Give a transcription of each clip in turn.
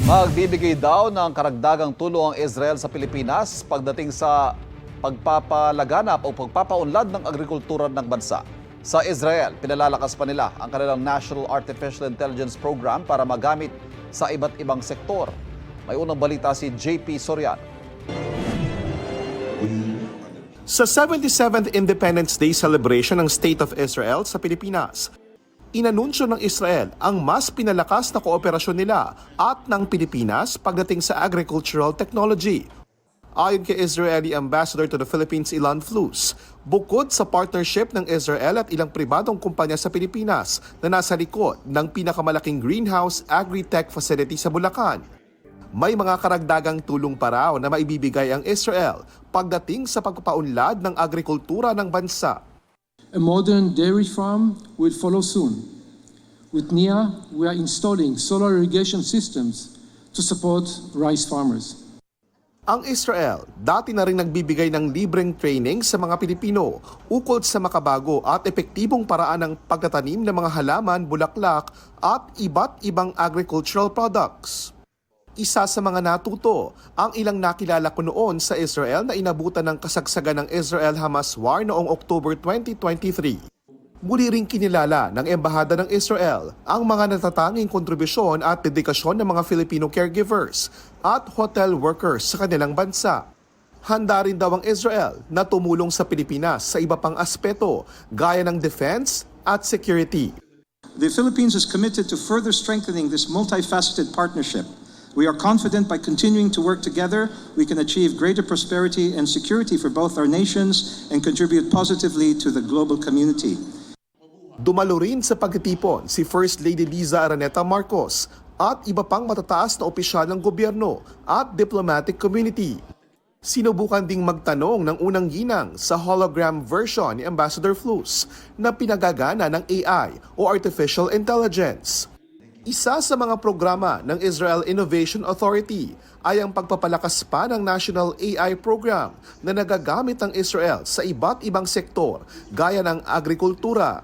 Magbibigay daw ng karagdagang tulong ang Israel sa Pilipinas pagdating sa pagpapalaganap o pagpapaunlad ng agrikultura ng bansa. Sa Israel, pinalalakas pa nila ang kanilang National Artificial Intelligence Program para magamit sa iba't ibang sektor. May unang balita si JP Soriano. Sa 77th Independence Day celebration ng State of Israel sa Pilipinas, inanunsyo ng Israel ang mas pinalakas na kooperasyon nila at ng Pilipinas pagdating sa agricultural technology. Ayon kay Israeli Ambassador to the Philippines Ilan Flus, bukod sa partnership ng Israel at ilang pribadong kumpanya sa Pilipinas na nasa likod ng pinakamalaking greenhouse agri-tech facility sa Bulacan, may mga karagdagang tulong pa raw na maibibigay ang Israel pagdating sa pagpapaunlad ng agrikultura ng bansa. A modern dairy farm will follow soon. With NIA, we are installing solar irrigation systems to support rice farmers. Ang Israel, dati na rin nagbibigay ng libreng training sa mga Pilipino ukol sa makabago at epektibong paraan ng pagtatanim ng mga halaman, bulaklak at iba't ibang agricultural products. Isa sa mga natuto, ang ilang nakilala ko noon sa Israel na inabutan ng kasagsagan ng Israel-Hamas war noong October 2023. Muli ring kinilala ng Embahada ng Israel ang mga natatanging kontribusyon at dedikasyon ng mga Filipino caregivers at hotel workers sa kanilang bansa. Handa rin daw ang Israel na tumulong sa Pilipinas sa iba pang aspeto gaya ng defense at security. The Philippines is committed to further strengthening this multifaceted partnership. We are confident by continuing to work together, we can achieve greater prosperity and security for both our nations and contribute positively to the global community. Dumalo rin sa pagtitipon si First Lady Liza Araneta Marcos at iba pang matataas na opisyal ng gobyerno at diplomatic community. Sinubukan ding magtanong ng unang ginang sa hologram version ni Ambassador Flus na pinagagana ng AI o Artificial Intelligence. Isa sa mga programa ng Israel Innovation Authority ay ang pagpapalakas pa ng National AI Program na nagagamit ng Israel sa iba't ibang sektor gaya ng agrikultura.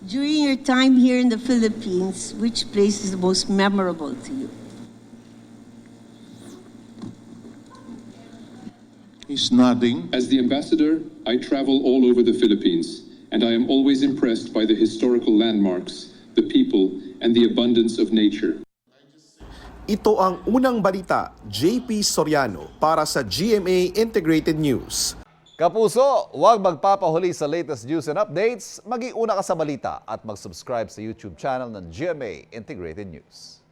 During your time here in the Philippines, which place is the most memorable to you? He's nodding. As the ambassador, I travel all over the Philippines, and I am always impressed by the historical landmarks, the people, and the abundance of nature. Ito ang unang balita, JP Soriano para sa GMA Integrated News. Kapuso, huwag magpapahuli sa latest news and updates. Mag-iuna ka sa balita at mag-subscribe sa YouTube channel ng GMA Integrated News.